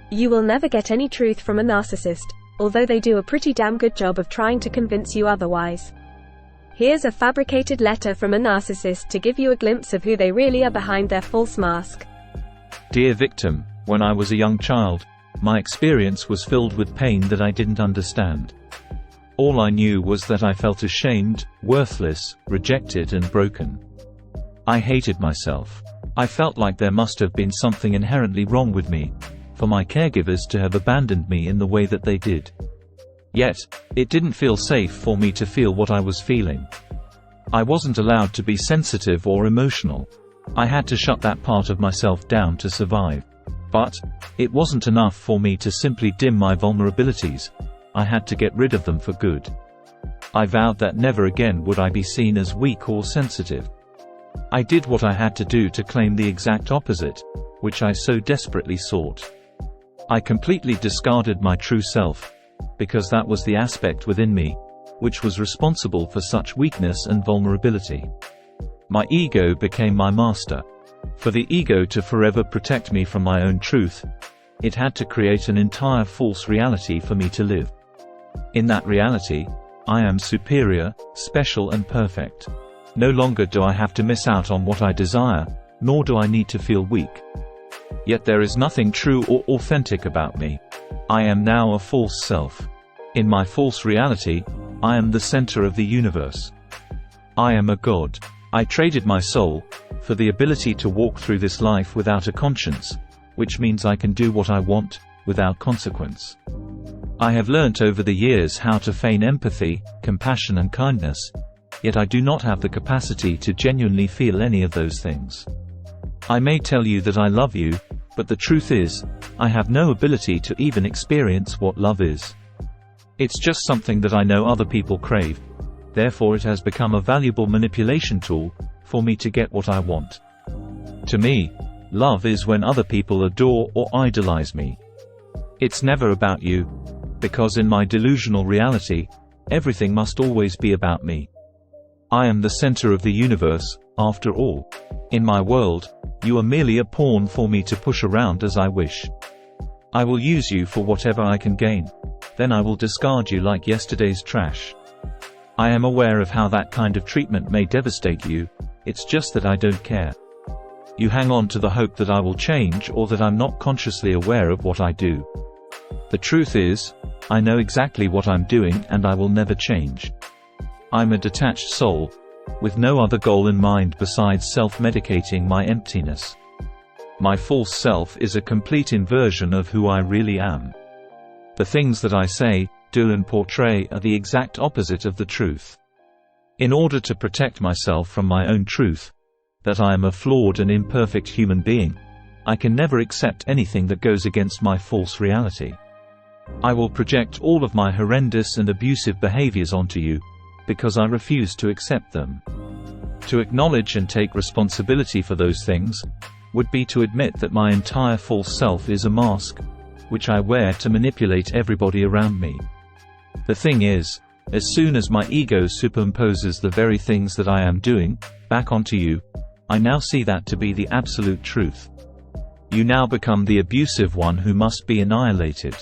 You will never get any truth from a narcissist, although they do a pretty damn good job of trying to convince you otherwise. Here's a fabricated letter from a narcissist to give you a glimpse of who they really are behind their false mask. Dear victim, when I was a young child, my experience was filled with pain that I didn't understand. All I knew was that I felt ashamed, worthless, rejected and broken. I hated myself. I felt like there must have been something inherently wrong with me, for my caregivers to have abandoned me in the way that they did. Yet, it didn't feel safe for me to feel what I was feeling. I wasn't allowed to be sensitive or emotional. I had to shut that part of myself down to survive. But it wasn't enough for me to simply dim my vulnerabilities. I had to get rid of them for good. I vowed that never again would I be seen as weak or sensitive. I did what I had to do to claim the exact opposite, which I so desperately sought. I completely discarded my true self, because that was the aspect within me, which was responsible for such weakness and vulnerability. My ego became my master. For the ego to forever protect me from my own truth, it had to create an entire false reality for me to live. In that reality, I am superior, special and perfect. No longer do I have to miss out on what I desire, nor do I need to feel weak. Yet there is nothing true or authentic about me. I am now a false self. In my false reality, I am the center of the universe. I am a god. I traded my soul for the ability to walk through this life without a conscience, which means I can do what I want, without consequence. I have learnt over the years how to feign empathy, compassion and kindness, yet I do not have the capacity to genuinely feel any of those things. I may tell you that I love you, but the truth is, I have no ability to even experience what love is. It's just something that I know other people crave. Therefore it has become a valuable manipulation tool for me to get what I want. To me, love is when other people adore or idolize me. It's never about you, because in my delusional reality, everything must always be about me. I am the center of the universe, after all. In my world, you are merely a pawn for me to push around as I wish. I will use you for whatever I can gain. Then I will discard you like yesterday's trash. I am aware of how that kind of treatment may devastate you, it's just that I don't care. You hang on to the hope that I will change or that I'm not consciously aware of what I do. The truth is, I know exactly what I'm doing and I will never change. I'm a detached soul, with no other goal in mind besides self-medicating my emptiness. My false self is a complete inversion of who I really am. The things that I say, do and portray are the exact opposite of the truth. In order to protect myself from my own truth, that I am a flawed and imperfect human being, I can never accept anything that goes against my false reality. I will project all of my horrendous and abusive behaviors onto you, because I refuse to accept them. To acknowledge and take responsibility for those things would be to admit that my entire false self is a mask, which I wear to manipulate everybody around me. The thing is, as soon as my ego superimposes the very things that I am doing back onto you, I now see that to be the absolute truth. You now become the abusive one who must be annihilated.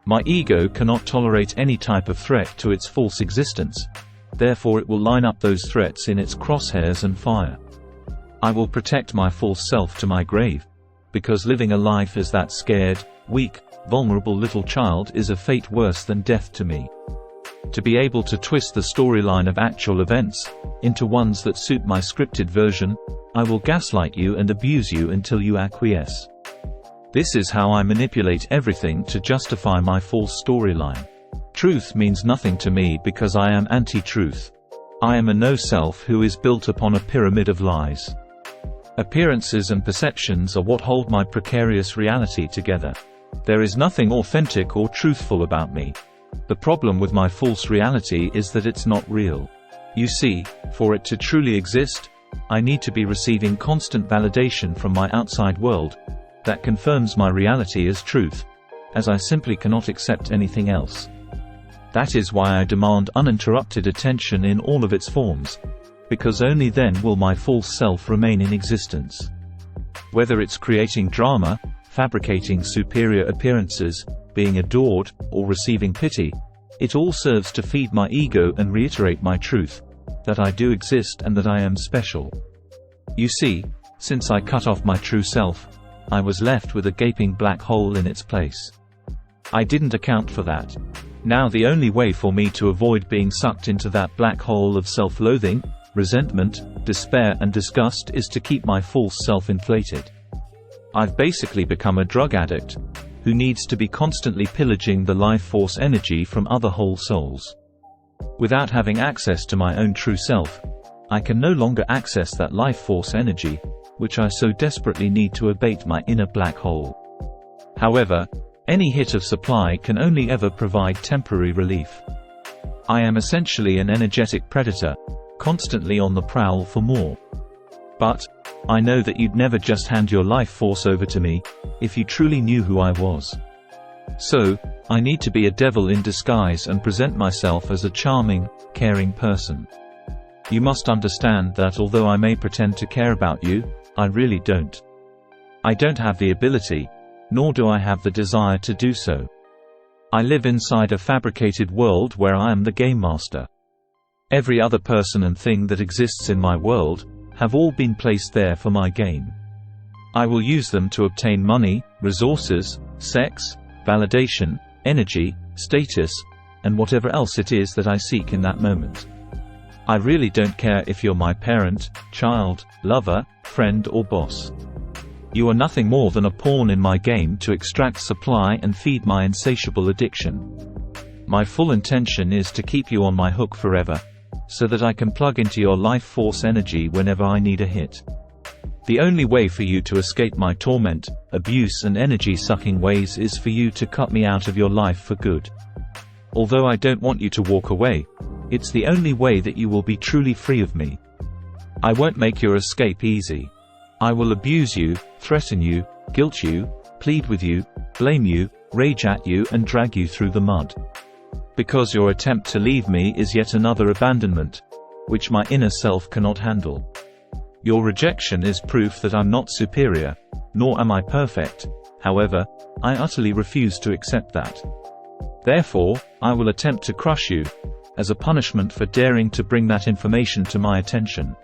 My ego cannot tolerate any type of threat to its false existence, therefore it will line up those threats in its crosshairs and fire. I will protect my false self to my grave, because living a life as that scared, weak, vulnerable little child is a fate worse than death to me. To be able to twist the storyline of actual events into ones that suit my scripted version, I will gaslight you and abuse you until you acquiesce. This is how I manipulate everything to justify my false storyline. Truth means nothing to me because I am anti-truth. I am a no-self who is built upon a pyramid of lies. Appearances and perceptions are what hold my precarious reality together. There is nothing authentic or truthful about me. The problem with my false reality is that it's not real. You see, for it to truly exist, I need to be receiving constant validation from my outside world that confirms my reality as truth, as I simply cannot accept anything else. That is why I demand uninterrupted attention in all of its forms, because only then will my false self remain in existence. Whether it's creating drama, fabricating superior appearances, being adored, or receiving pity. It all serves to feed my ego and reiterate my truth, that I do exist and that I am special. You see, since I cut off my true self, I was left with a gaping black hole in its place. I didn't account for that. Now the only way for me to avoid being sucked into that black hole of self-loathing, resentment, despair and disgust is to keep my false self inflated. I've basically become a drug addict, who needs to be constantly pillaging the life force energy from other whole souls. Without having access to my own true self, I can no longer access that life force energy, which I so desperately need to abate my inner black hole. However, any hit of supply can only ever provide temporary relief. I am essentially an energetic predator, constantly on the prowl for more. But I know that you'd never just hand your life force over to me, if you truly knew who I was. So, I need to be a devil in disguise and present myself as a charming, caring person. You must understand that although I may pretend to care about you, I really don't. I don't have the ability, nor do I have the desire to do so. I live inside a fabricated world where I am the game master. Every other person and thing that exists in my world have all been placed there for my gain. I will use them to obtain money, resources, sex, validation, energy, status, and whatever else it is that I seek in that moment. I really don't care if you're my parent, child, lover, friend or boss. You are nothing more than a pawn in my game to extract supply and feed my insatiable addiction. My full intention is to keep you on my hook forever, so that I can plug into your life force energy whenever I need a hit. The only way for you to escape my torment, abuse and energy-sucking ways is for you to cut me out of your life for good. Although I don't want you to walk away, it's the only way that you will be truly free of me. I won't make your escape easy. I will abuse you, threaten you, guilt you, plead with you, blame you, rage at you and drag you through the mud. Because your attempt to leave me is yet another abandonment, which my inner self cannot handle. Your rejection is proof that I'm not superior, nor am I perfect. However, I utterly refuse to accept that. Therefore, I will attempt to crush you, as a punishment for daring to bring that information to my attention.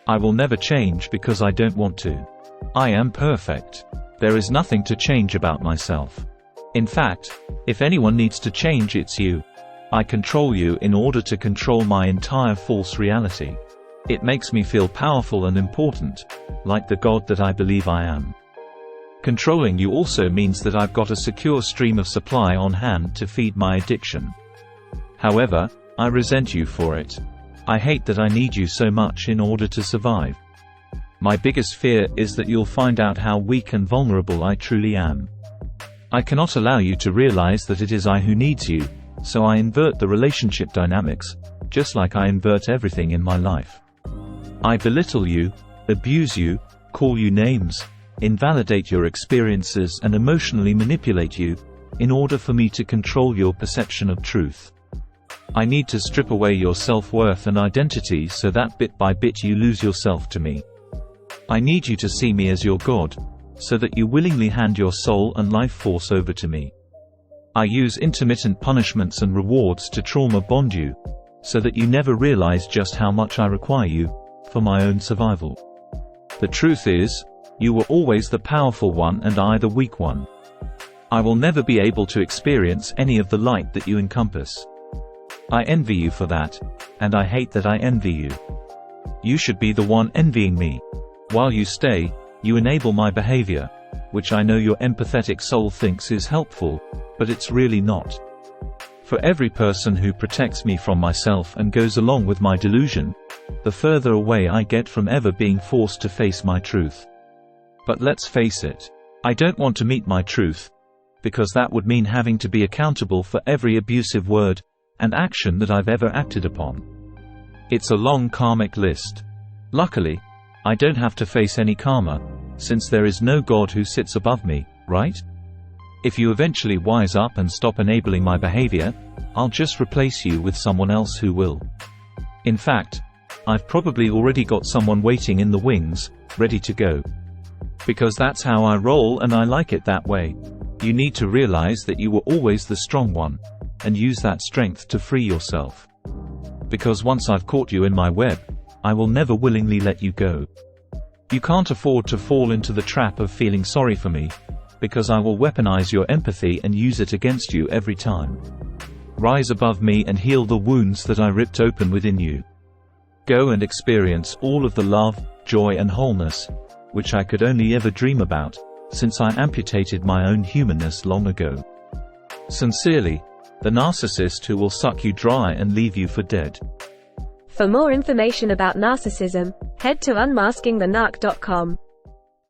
I will never change because I don't want to. I am perfect. There is nothing to change about myself. In fact, if anyone needs to change, it's you. I control you in order to control my entire false reality. It makes me feel powerful and important, like the god that I believe I am. Controlling you also means that I've got a secure stream of supply on hand to feed my addiction. However, I resent you for it. I hate that I need you so much in order to survive. My biggest fear is that you'll find out how weak and vulnerable I truly am. I cannot allow you to realize that it is I who needs you, so I invert the relationship dynamics, just like I invert everything in my life. I belittle you, abuse you, call you names, invalidate your experiences and emotionally manipulate you, in order for me to control your perception of truth. I need to strip away your self-worth and identity so that bit by bit you lose yourself to me. I need you to see me as your God, so that you willingly hand your soul and life force over to me. I use intermittent punishments and rewards to trauma bond you, so that you never realize just how much I require you, for my own survival. The truth is, you were always the powerful one and I the weak one. I will never be able to experience any of the light that you encompass. I envy you for that, and I hate that I envy you. You should be the one envying me. While you stay, you enable my behavior, which I know your empathetic soul thinks is helpful, but it's really not. For every person who protects me from myself and goes along with my delusion, the further away I get from ever being forced to face my truth. But let's face it, I don't want to meet my truth, because that would mean having to be accountable for every abusive word and action that I've ever acted upon. It's a long karmic list. Luckily, I don't have to face any karma, since there is no God who sits above me, right? If you eventually wise up and stop enabling my behavior, I'll just replace you with someone else who will. In fact, I've probably already got someone waiting in the wings, ready to go. Because that's how I roll and I like it that way. You need to realize that you were always the strong one, and use that strength to free yourself. Because once I've caught you in my web, I will never willingly let you go. You can't afford to fall into the trap of feeling sorry for me, because I will weaponize your empathy and use it against you every time. Rise above me and heal the wounds that I ripped open within you. Go and experience all of the love, joy and wholeness, which I could only ever dream about, since I amputated my own humanness long ago. Sincerely, the narcissist who will suck you dry and leave you for dead. For more information about narcissism, head to unmaskingthenarc.com.